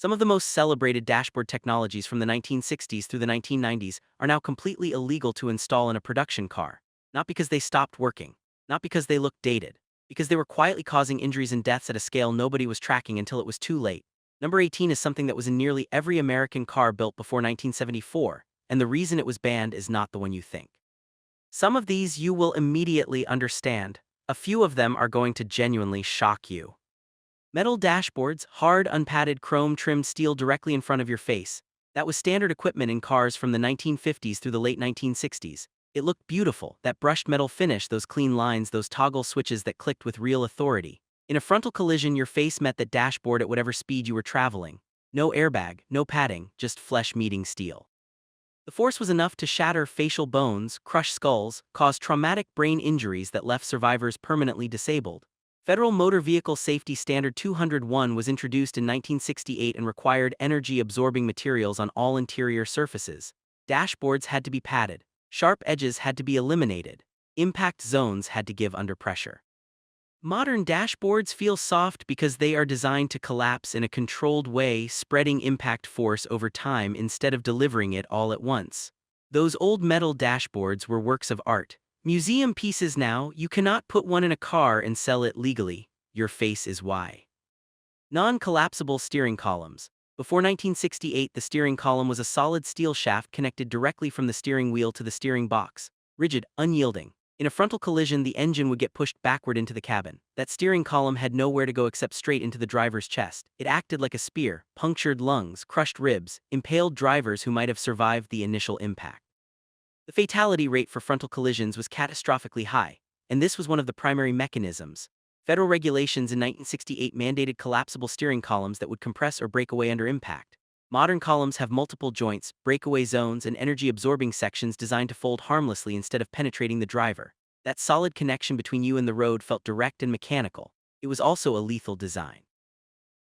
Some of the most celebrated dashboard technologies from the 1960s through the 1990s are now completely illegal to install in a production car. Not because they stopped working, not because they looked dated, because they were quietly causing injuries and deaths at a scale nobody was tracking until it was too late. Number 18 is something that was in nearly every American car built before 1974, and the reason it was banned is not the one you think. Some of these you will immediately understand. A few of them are going to genuinely shock you. Metal dashboards, hard, unpadded, chrome-trimmed steel directly in front of your face. That was standard equipment in cars from the 1950s through the late 1960s. It looked beautiful, that brushed metal finish, those clean lines, those toggle switches that clicked with real authority. In a frontal collision, your face met that dashboard at whatever speed you were traveling. No airbag, no padding, just flesh meeting steel. The force was enough to shatter facial bones, crush skulls, cause traumatic brain injuries that left survivors permanently disabled. Federal Motor Vehicle Safety Standard 201 was introduced in 1968 and required energy-absorbing materials on all interior surfaces. Dashboards had to be padded. Sharp edges had to be eliminated. Impact zones had to give under pressure. Modern dashboards feel soft because they are designed to collapse in a controlled way, spreading impact force over time instead of delivering it all at once. Those old metal dashboards were works of art. Museum pieces now, you cannot put one in a car and sell it legally. Your face is why. Non-collapsible steering columns. Before 1968, the steering column was a solid steel shaft connected directly from the steering wheel to the steering box. Rigid, unyielding. In a frontal collision, the engine would get pushed backward into the cabin. That steering column had nowhere to go except straight into the driver's chest. It acted like a spear, punctured lungs, crushed ribs, impaled drivers who might have survived the initial impact. The fatality rate for frontal collisions was catastrophically high, and this was one of the primary mechanisms. Federal regulations in 1968 mandated collapsible steering columns that would compress or break away under impact. Modern columns have multiple joints, breakaway zones, and energy-absorbing sections designed to fold harmlessly instead of penetrating the driver. That solid connection between you and the road felt direct and mechanical. It was also a lethal design.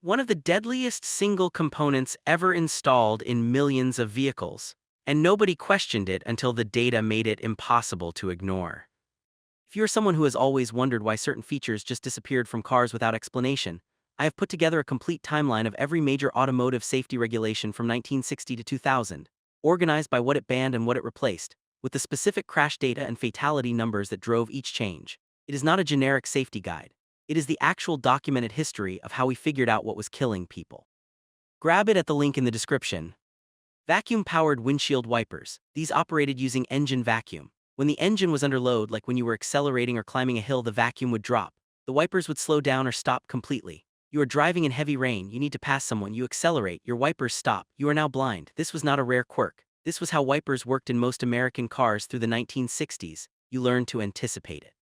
One of the deadliest single components ever installed in millions of vehicles. And nobody questioned it until the data made it impossible to ignore. If you're someone who has always wondered why certain features just disappeared from cars without explanation, I have put together a complete timeline of every major automotive safety regulation from 1960 to 2000, organized by what it banned and what it replaced, with the specific crash data and fatality numbers that drove each change. It is not a generic safety guide. It is the actual documented history of how we figured out what was killing people. Grab it at the link in the description. Vacuum-powered windshield wipers. These operated using engine vacuum. When the engine was under load, like when you were accelerating or climbing a hill, the vacuum would drop. The wipers would slow down or stop completely. You are driving in heavy rain, you need to pass someone, you accelerate, your wipers stop, you are now blind. This was not a rare quirk. This was how wipers worked in most American cars through the 1960s. You learned to anticipate it.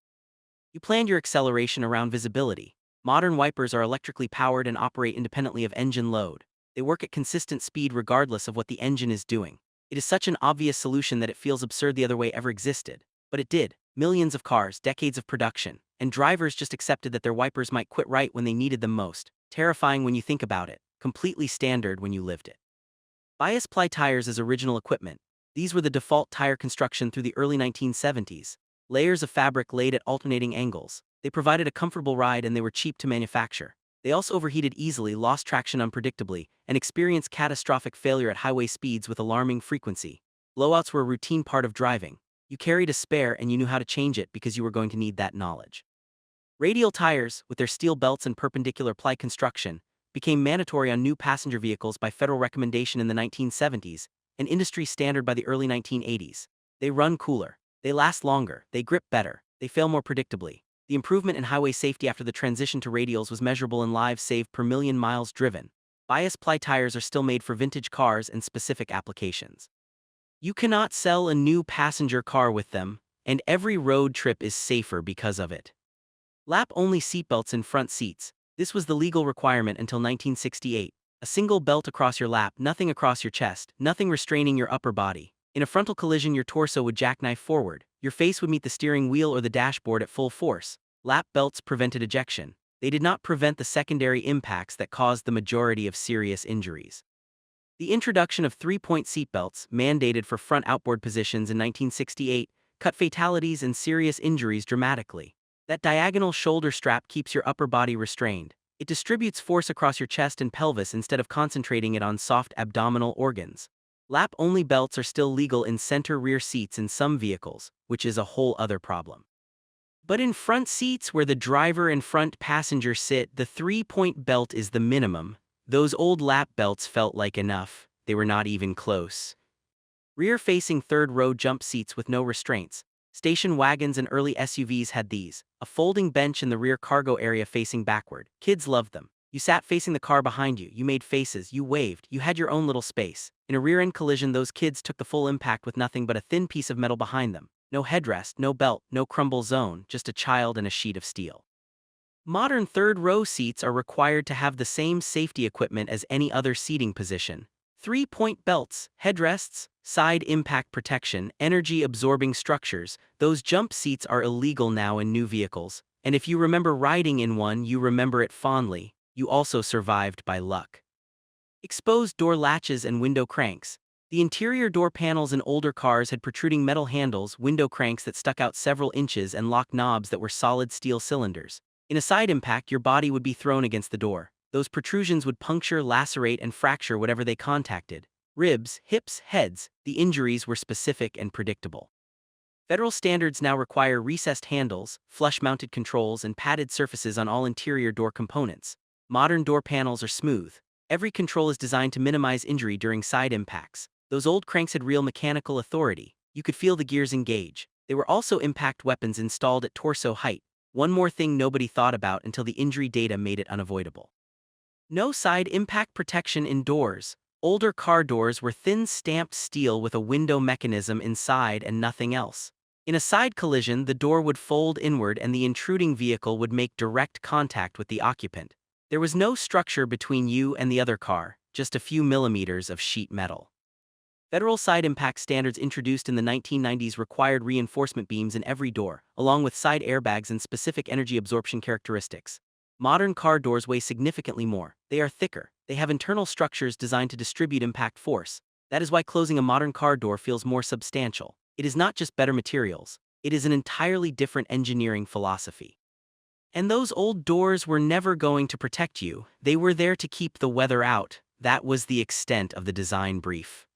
You planned your acceleration around visibility. Modern wipers are electrically powered and operate independently of engine load. They work at consistent speed regardless of what the engine is doing. It is such an obvious solution that it feels absurd the other way ever existed. But it did. Millions of cars, decades of production, and drivers just accepted that their wipers might quit right when they needed them most. Terrifying when you think about it. Completely standard when you lived it. Bias ply tires as original equipment. These were the default tire construction through the early 1970s. Layers of fabric laid at alternating angles. They provided a comfortable ride and they were cheap to manufacture. They also overheated easily, lost traction unpredictably, and experienced catastrophic failure at highway speeds with alarming frequency. Blowouts were a routine part of driving. You carried a spare and you knew how to change it because you were going to need that knowledge. Radial tires, with their steel belts and perpendicular ply construction, became mandatory on new passenger vehicles by federal recommendation in the 1970s, and industry standard by the early 1980s. They run cooler. They last longer. They grip better. They fail more predictably. The improvement in highway safety after the transition to radials was measurable in lives saved per million miles driven. Bias ply tires are still made for vintage cars and specific applications. You cannot sell a new passenger car with them, and every road trip is safer because of it. Lap-only seatbelts in front seats. This was the legal requirement until 1968. A single belt across your lap, nothing across your chest, nothing restraining your upper body. In a frontal collision, your torso would jackknife forward. Your face would meet the steering wheel or the dashboard at full force. Lap belts prevented ejection. They did not prevent the secondary impacts that caused the majority of serious injuries. The introduction of three-point seatbelts, mandated for front outboard positions in 1968, cut fatalities and serious injuries dramatically. That diagonal shoulder strap keeps your upper body restrained. It distributes force across your chest and pelvis instead of concentrating it on soft abdominal organs. Lap-only belts are still legal in center rear seats in some vehicles, which is a whole other problem. But in front seats where the driver and front passenger sit, the 3-point belt is the minimum. Those old lap belts felt like enough. They were not even close. Rear-facing third-row jump seats with no restraints. Station wagons and early SUVs had these, a folding bench in the rear cargo area facing backward. Kids loved them. You sat facing the car behind you, you made faces, you waved, you had your own little space. In a rear-end collision, those kids took the full impact with nothing but a thin piece of metal behind them. No headrest, no belt, no crumble zone, just a child and a sheet of steel. Modern third-row seats are required to have the same safety equipment as any other seating position. 3-point belts, headrests, side impact protection, energy-absorbing structures. Those jump seats are illegal now in new vehicles, and if you remember riding in one, you remember it fondly. You also survived by luck. Exposed door latches and window cranks. The interior door panels in older cars had protruding metal handles, window cranks that stuck out several inches, and lock knobs that were solid steel cylinders. In a side impact, your body would be thrown against the door. Those protrusions would puncture, lacerate, and fracture whatever they contacted. Ribs, hips, heads, the injuries were specific and predictable. Federal standards now require recessed handles, flush-mounted controls, and padded surfaces on all interior door components. Modern door panels are smooth. Every control is designed to minimize injury during side impacts. Those old cranks had real mechanical authority. You could feel the gears engage. They were also impact weapons installed at torso height. One more thing nobody thought about until the injury data made it unavoidable. No side impact protection in doors. Older car doors were thin stamped steel with a window mechanism inside and nothing else. In a side collision, the door would fold inward and the intruding vehicle would make direct contact with the occupant. There was no structure between you and the other car, just a few millimeters of sheet metal. Federal side impact standards introduced in the 1990s required reinforcement beams in every door, along with side airbags and specific energy absorption characteristics. Modern car doors weigh significantly more. They are thicker. They have internal structures designed to distribute impact force. That is why closing a modern car door feels more substantial. It is not just better materials. It is an entirely different engineering philosophy. And those old doors were never going to protect you. They were there to keep the weather out. That was the extent of the design brief.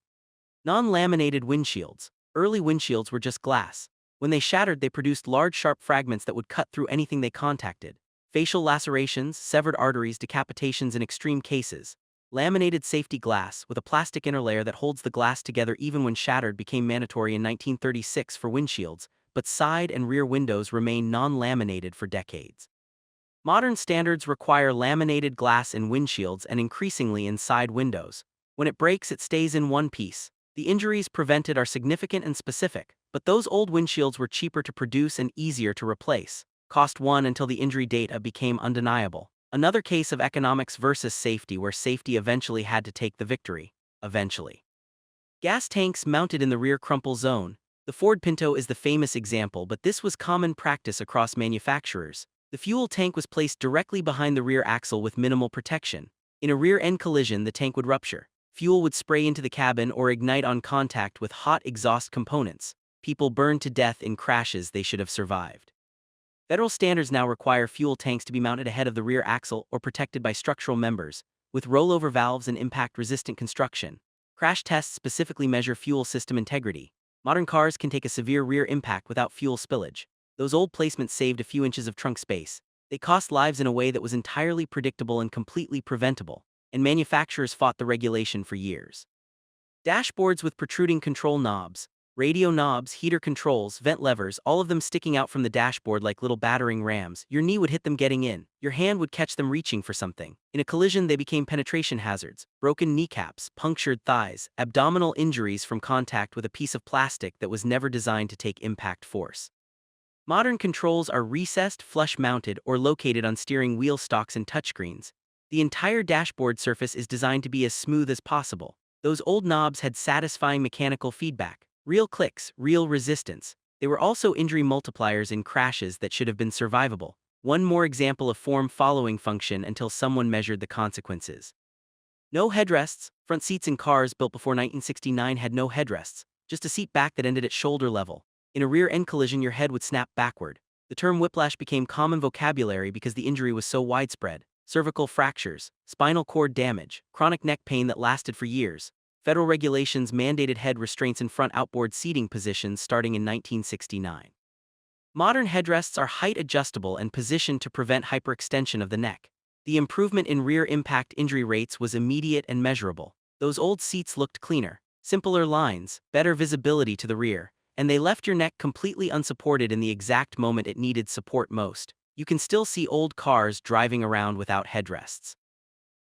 Non-laminated windshields. Early windshields were just glass. When they shattered, they produced large sharp fragments that would cut through anything they contacted. Facial lacerations, severed arteries, decapitations in extreme cases. Laminated safety glass, with a plastic interlayer that holds the glass together even when shattered, became mandatory in 1936 for windshields, but side and rear windows remain non-laminated for decades. Modern standards require laminated glass in windshields and increasingly in side windows. When it breaks, it stays in one piece. The injuries prevented are significant and specific, but those old windshields were cheaper to produce and easier to replace. Cost won until the injury data became undeniable. Another case of economics versus safety where safety eventually had to take the victory. Eventually. Gas tanks mounted in the rear crumple zone. The Ford Pinto is the famous example, but this was common practice across manufacturers. The fuel tank was placed directly behind the rear axle with minimal protection. In a rear-end collision, the tank would rupture. Fuel would spray into the cabin or ignite on contact with hot exhaust components. People burned to death in crashes they should have survived. Federal standards now require fuel tanks to be mounted ahead of the rear axle or protected by structural members, with rollover valves and impact-resistant construction. Crash tests specifically measure fuel system integrity. Modern cars can take a severe rear impact without fuel spillage. Those old placements saved a few inches of trunk space. They cost lives in a way that was entirely predictable and completely preventable, and manufacturers fought the regulation for years. Dashboards with protruding control knobs, radio knobs, heater controls, vent levers, all of them sticking out from the dashboard like little battering rams. Your knee would hit them getting in. Your hand would catch them reaching for something. In a collision, they became penetration hazards. Broken kneecaps, punctured thighs, abdominal injuries from contact with a piece of plastic that was never designed to take impact force. Modern controls are recessed, flush-mounted, or located on steering wheel stalks and touchscreens. The entire dashboard surface is designed to be as smooth as possible. Those old knobs had satisfying mechanical feedback, real clicks, real resistance. They were also injury multipliers in crashes that should have been survivable. One more example of form-following function until someone measured the consequences. No headrests. Front seats in cars built before 1969 had no headrests, just a seat back that ended at shoulder level. In a rear-end collision, your head would snap backward. The term whiplash became common vocabulary because the injury was so widespread. cervical fractures, spinal cord damage, chronic neck pain that lasted for years. Federal regulations mandated head restraints in front outboard seating positions starting in 1969. Modern headrests are height adjustable and positioned to prevent hyperextension of the neck. The improvement in rear impact injury rates was immediate and measurable. Those old seats looked cleaner, simpler lines, better visibility to the rear, and they left your neck completely unsupported in the exact moment it needed support most. You can still see old cars driving around without headrests.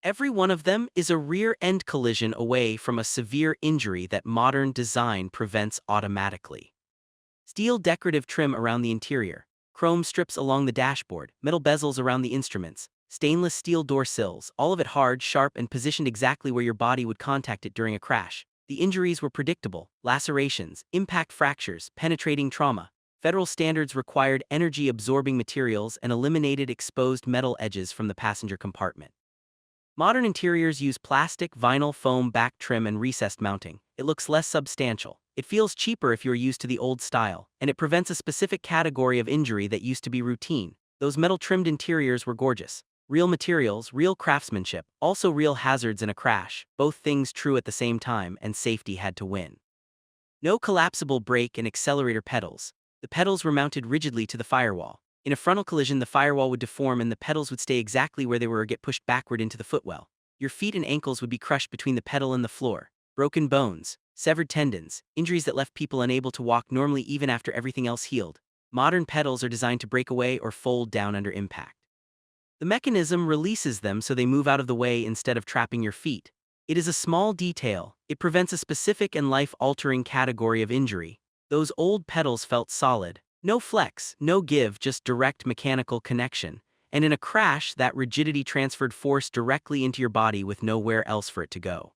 Every one of them is a rear-end collision away from a severe injury that modern design prevents automatically. Steel decorative trim around the interior, chrome strips along the dashboard, metal bezels around the instruments, stainless steel door sills, all of it hard, sharp, and positioned exactly where your body would contact it during a crash. The injuries were predictable: lacerations, impact fractures, penetrating trauma. Federal standards required energy-absorbing materials and eliminated exposed metal edges from the passenger compartment. Modern interiors use plastic, vinyl, foam, back trim, and recessed mounting. It looks less substantial. It feels cheaper if you're used to the old style, and it prevents a specific category of injury that used to be routine. Those metal-trimmed interiors were gorgeous. Real materials, real craftsmanship, also real hazards in a crash, both things true at the same time, and safety had to win. No collapsible brake and accelerator pedals. The pedals were mounted rigidly to the firewall. In a frontal collision, the firewall would deform and the pedals would stay exactly where they were or get pushed backward into the footwell. Your feet and ankles would be crushed between the pedal and the floor. Broken bones, severed tendons, injuries that left people unable to walk normally even after everything else healed. Modern pedals are designed to break away or fold down under impact. The mechanism releases them so they move out of the way instead of trapping your feet. It is a small detail. It prevents a specific and life-altering category of injury. Those old pedals felt solid. No flex, no give, just direct mechanical connection. And in a crash, that rigidity transferred force directly into your body with nowhere else for it to go.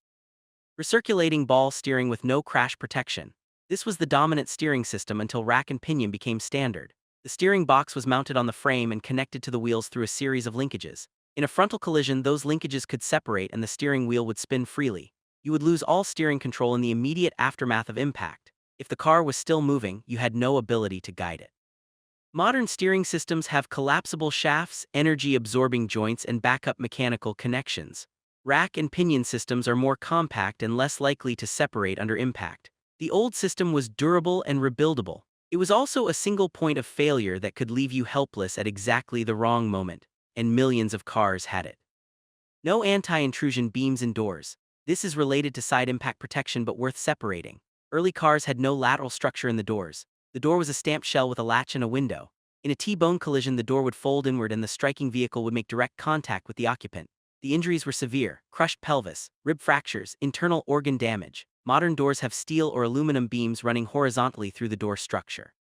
Recirculating ball steering with no crash protection. This was the dominant steering system until rack and pinion became standard. The steering box was mounted on the frame and connected to the wheels through a series of linkages. In a frontal collision, those linkages could separate and the steering wheel would spin freely. You would lose all steering control in the immediate aftermath of impact. If the car was still moving, you had no ability to guide it. Modern steering systems have collapsible shafts, energy-absorbing joints, and backup mechanical connections. Rack and pinion systems are more compact and less likely to separate under impact. The old system was durable and rebuildable. It was also a single point of failure that could leave you helpless at exactly the wrong moment, and millions of cars had it. No anti-intrusion beams and doors. This is related to side impact protection but worth separating. Early cars had no lateral structure in the doors. The door was a stamped shell with a latch and a window. In a T-bone collision, the door would fold inward and the striking vehicle would make direct contact with the occupant. The injuries were severe: crushed pelvis, rib fractures, internal organ damage. Modern doors have steel or aluminum beams running horizontally through the door structure.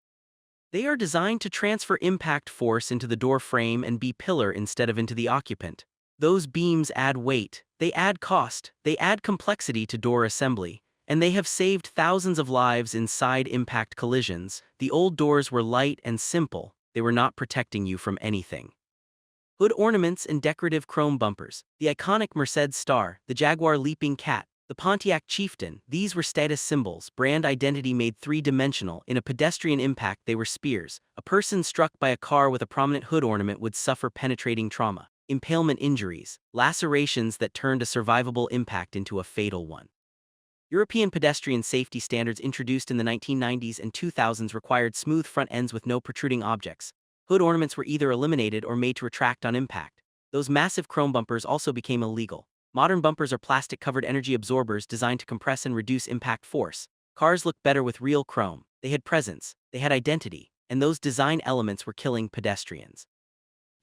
They are designed to transfer impact force into the door frame and be pillar instead of into the occupant. Those beams add weight, they add cost, they add complexity to door assembly, and they have saved thousands of lives in side impact collisions. The old doors were light and simple. They were not protecting you from anything. Hood ornaments and decorative chrome bumpers. The iconic Mercedes Star, the Jaguar Leaping Cat, the Pontiac Chieftain, these were status symbols, brand identity made three-dimensional. In a pedestrian impact, they were spears. A person struck by a car with a prominent hood ornament would suffer penetrating trauma, impalement injuries, lacerations that turned a survivable impact into a fatal one. European pedestrian safety standards introduced in the 1990s and 2000s required smooth front ends with no protruding objects. Hood ornaments were either eliminated or made to retract on impact. Those massive chrome bumpers also became illegal. Modern bumpers are plastic-covered energy absorbers designed to compress and reduce impact force. Cars looked better with real chrome. They had presence, they had identity, and those design elements were killing pedestrians.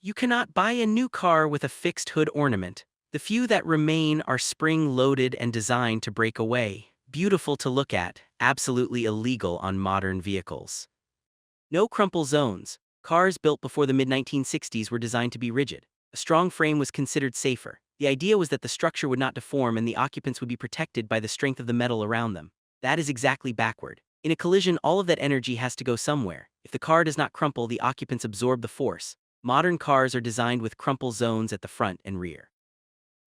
You cannot buy a new car with a fixed hood ornament. The few that remain are spring-loaded and designed to break away. Beautiful to look at, absolutely illegal on modern vehicles. No crumple zones. Cars built before the mid-1960s were designed to be rigid. A strong frame was considered safer. The idea was that the structure would not deform and the occupants would be protected by the strength of the metal around them. That is exactly backward. In a collision, all of that energy has to go somewhere. If the car does not crumple, the occupants absorb the force. Modern cars are designed with crumple zones at the front and rear.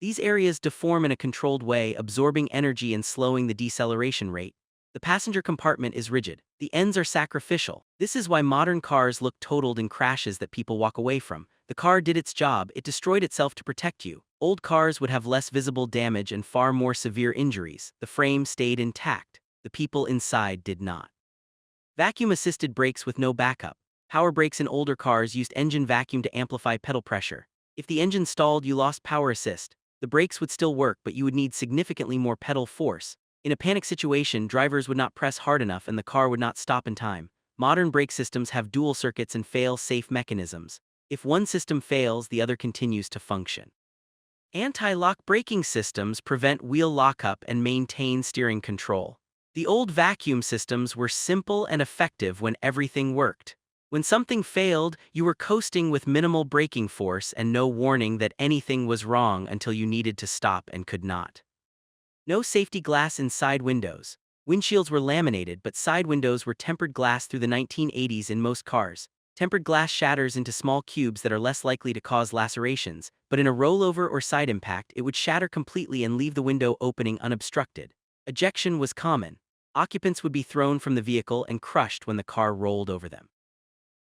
These areas deform in a controlled way, absorbing energy and slowing the deceleration rate. The passenger compartment is rigid. The ends are sacrificial. This is why modern cars look totaled in crashes that people walk away from. The car did its job, it destroyed itself to protect you. Old cars would have less visible damage and far more severe injuries. The frame stayed intact. The people inside did not. Vacuum-assisted brakes with no backup. Power brakes in older cars used engine vacuum to amplify pedal pressure. If the engine stalled, you lost power assist. The brakes would still work, but you would need significantly more pedal force. In a panic situation, drivers would not press hard enough and the car would not stop in time. Modern brake systems have dual circuits and fail-safe mechanisms. If one system fails, the other continues to function. Anti-lock braking systems prevent wheel lockup and maintain steering control. The old vacuum systems were simple and effective when everything worked. When something failed, you were coasting with minimal braking force and no warning that anything was wrong until you needed to stop and could not. No safety glass in side windows. Windshields were laminated, but side windows were tempered glass through the 1980s in most cars. Tempered glass shatters into small cubes that are less likely to cause lacerations, but in a rollover or side impact, it would shatter completely and leave the window opening unobstructed. Ejection was common. Occupants would be thrown from the vehicle and crushed when the car rolled over them.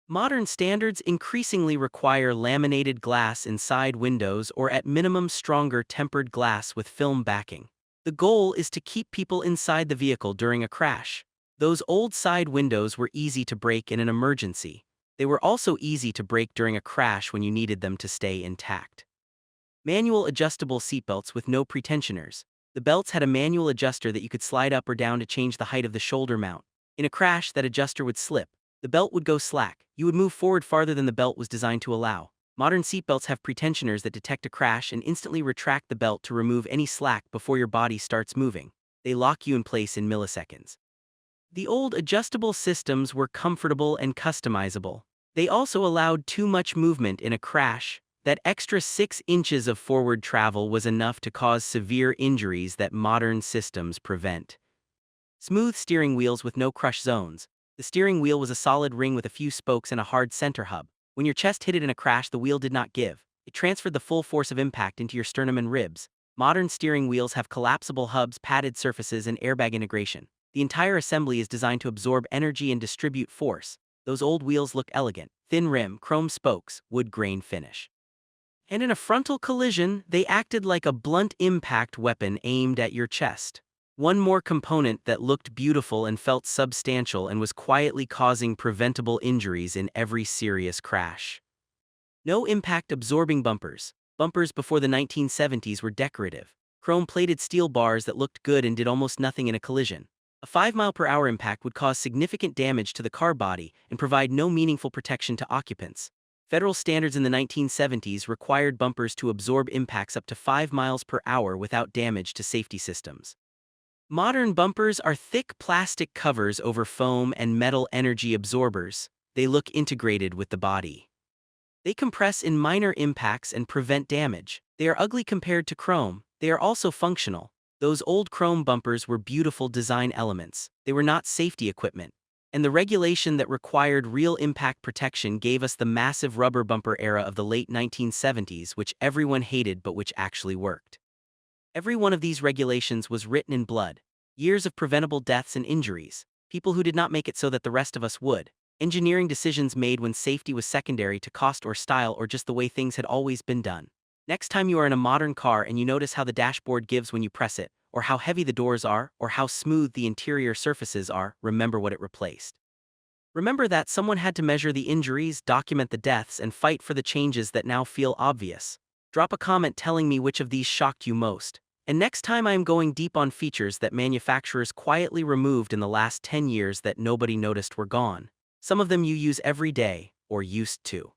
Modern standards increasingly require laminated glass in side windows or at minimum stronger tempered glass with film backing. The goal is to keep people inside the vehicle during a crash. Those old side windows were easy to break in an emergency. They were also easy to break during a crash when you needed them to stay intact. Manual adjustable seatbelts with no pretensioners. The belts had a manual adjuster that you could slide up or down to change the height of the shoulder mount. In a crash, that adjuster would slip. The belt would go slack. You would move forward farther than the belt was designed to allow. Modern seatbelts have pretensioners that detect a crash and instantly retract the belt to remove any slack before your body starts moving. They lock you in place in milliseconds. The old adjustable systems were comfortable and customizable. They also allowed too much movement in a crash. That extra 6 inches of forward travel was enough to cause severe injuries that modern systems prevent. Smooth steering wheels with no crush zones. The steering wheel was a solid ring with a few spokes and a hard center hub. When your chest hit it in a crash, the wheel did not give. It transferred the full force of impact into your sternum and ribs. Modern steering wheels have collapsible hubs, padded surfaces, and airbag integration. The entire assembly is designed to absorb energy and distribute force. Those old wheels look elegant. Thin rim, chrome spokes, wood grain finish. And in a frontal collision, they acted like a blunt impact weapon aimed at your chest. One more component that looked beautiful and felt substantial and was quietly causing preventable injuries in every serious crash. No impact absorbing bumpers. Bumpers before the 1970s were decorative. Chrome-plated steel bars that looked good and did almost nothing in a collision. A 5-mile-per-hour impact would cause significant damage to the car body and provide no meaningful protection to occupants. Federal standards in the 1970s required bumpers to absorb impacts up to 5 miles per hour without damage to safety systems. Modern bumpers are thick plastic covers over foam and metal energy absorbers. They look integrated with the body. They compress in minor impacts and prevent damage. They are ugly compared to chrome. They are also functional. Those old chrome bumpers were beautiful design elements. They were not safety equipment. And the regulation that required real impact protection gave us the massive rubber bumper era of the late 1970s, which everyone hated but which actually worked. Every one of these regulations was written in blood. Years of preventable deaths and injuries. People who did not make it so that the rest of us would. Engineering decisions made when safety was secondary to cost or style or just the way things had always been done. Next time you are in a modern car and you notice how the dashboard gives when you press it, or how heavy the doors are, or how smooth the interior surfaces are, remember what it replaced. Remember that someone had to measure the injuries, document the deaths, and fight for the changes that now feel obvious. Drop a comment telling me which of these shocked you most. And next time I am going deep on features that manufacturers quietly removed in the last 10 years that nobody noticed were gone. Some of them you use every day, or used to.